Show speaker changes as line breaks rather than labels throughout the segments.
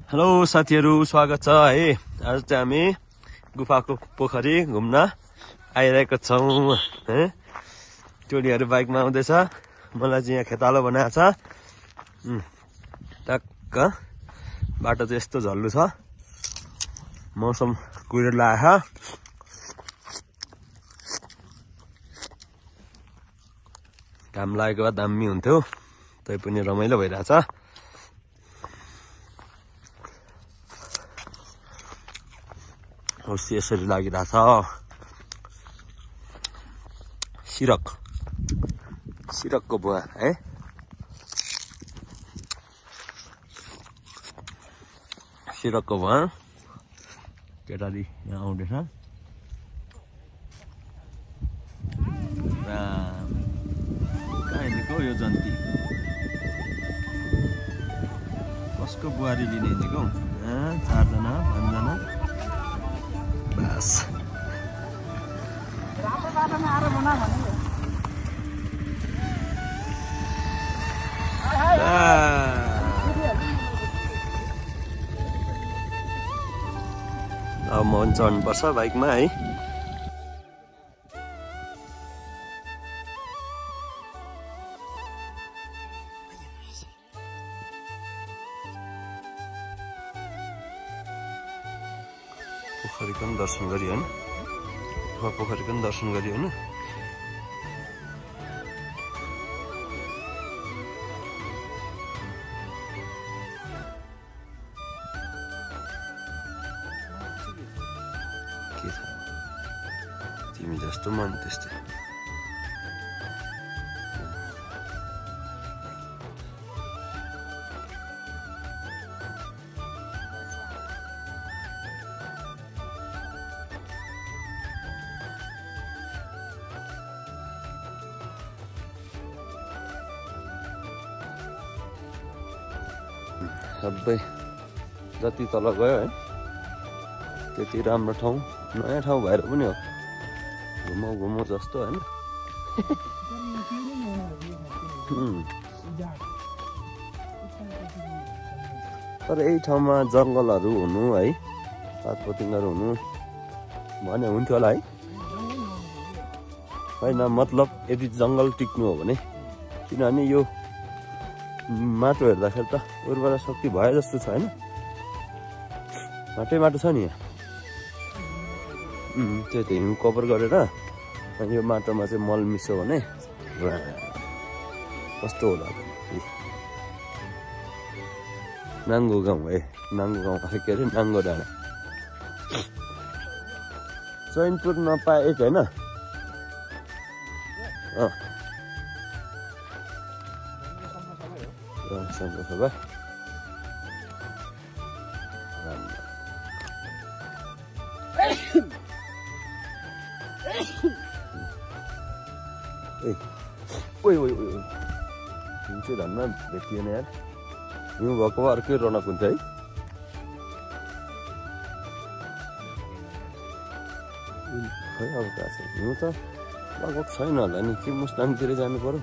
Hello साथीहरु, स्वागत छ है। आज चाहिँ हामी गुफाको पोखरी घुम्न आइरहेको छौं है। टोलीहरु बाइकमा आउँदैछ। मलाई चाहिँ यहाँ खेतालो बनाएको छ। टक्क बाटो चाहिँ यस्तो झल्लो छ। मौसम कुइरो आयो। घाम लागेको भए दामी हुन्थ्यो, तैपनि रमाइलो भइरहेछ। यसरी लागिरहेछ। सिरकको बुवा है। सिरकको बुवा केटाली यहाँ आउँदैछ। कहाँ हिँडेको यो जन्ती? कसको बुहारी लिने हिँडेको? 4 जना 5 जना बस।
राम्रो बाटोमा आएर बना भनेको।
अब म चढ्नुपर्छ बाइकमा है। पोखरीको पनि दर्शन गरियो हैन? पोखरीको पनि दर्शन गरियो हैन? के छ तिमी जस्तो मन त्यस्तै। सबै जति तल गयो है त्यति राम्रो ठाउँ, नयाँ ठाउँ भएर पनि हो। घुमाउ जस्तो हैन। तर यही ठाउँमा जङ्गलहरू हुनु है, पातपतिङहरू हुनु भने हुन्थ्यो होला है। होइन मतलब यदि जङ्गल टिक्नु हो भने, किनभने यो माटो हेर्दाखेरि त उर्वरा शक्ति भए जस्तो छ हैन? माटो छ नि यहाँ। त्यो त हिउँ कभर गरेर अनि यो माटोमा चाहिँ मल मिसो भने कस्तो होला त। नाङ्गो गाउँ है। नाङ्गो गाउँ के अरे? नाङ्गो डाँडा। चैनपुर नपाएको होइन? सभा हिउँचे धनमा भेटिएन यार। हिउँ भएको भए अर्कै रौनक हुन्छ है। खै अब कहाँ छ हिउँ त लगभग छैन होला नि। के मुस्ताङतिर जानु पर्यो।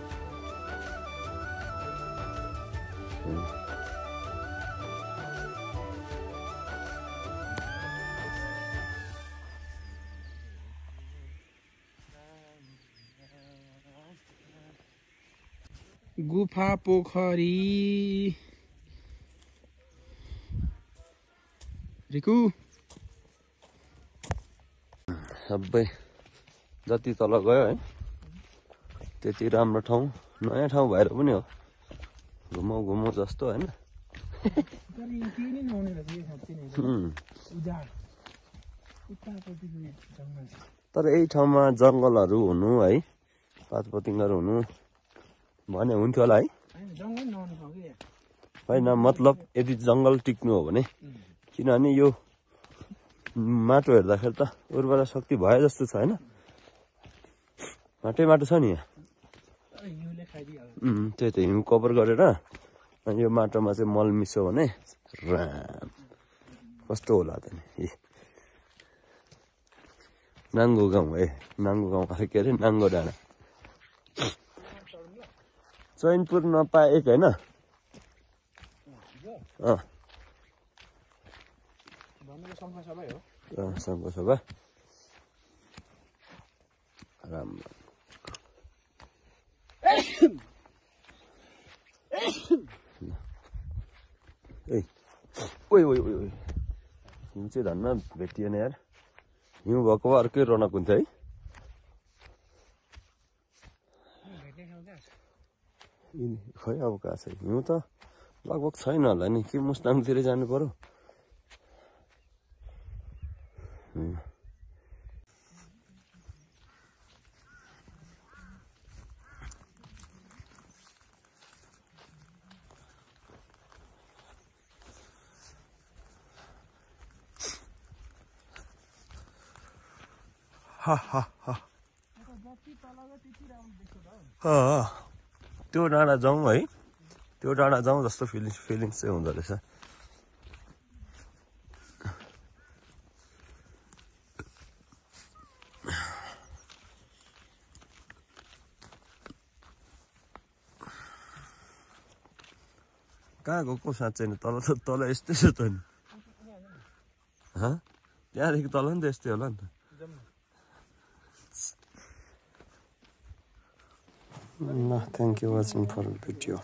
गुफा पोखरी रिकु
सबै जति तल गयो है त्यति राम्रो ठाउँ, नयाँ ठाउँ भएर पनि हो। घुमाउ जस्तो हैन। तर यही ठाउँमा जङ्गलहरू हुनु है, पातपतिङहरू हुनु भने हुन्थ्यो होला है। होइन मतलब यदि जङ्गल टिक्नु हो भने, किनभने यो माटो हेर्दाखेरि त उर्वरा शक्ति भए जस्तो छ हैन? माटो छ नि यहाँ। त्यही त हिउँ कभर गरेर अनि यो माटोमा चाहिँ मल मिसो भने कस्तो होला त नि। नाङ्गो गाउँ है। नाङ्गो गाउँ के अरे? नाङ्गो डाँडा। चैनपुर नपाएको होइन?
भनेको शङ्ख सबै हो
शङ्ख सभा राम्रो ए ओइ ओइ ओइ ओइ हिउँ चाहिँ धन्न भेटिएन यार हिउँ भएको भए अर्कै रौनक हुन्थ्यो है खै अब कहाँ छ हिउँ त लगभग छैन होला नि के मुस्ताङतिर जानु पर्यो त्यो डाँडा जाउँ है त्यो डाँडा जाउँ जस्तो फिलिङ्स चाहिँ हुँदो रहेछ कहाँ गएको साँच्चै नै तल यस्तै छ त नि त्यहाँदेखि तल नि त यस्तै होला नि त ल thank you watching for video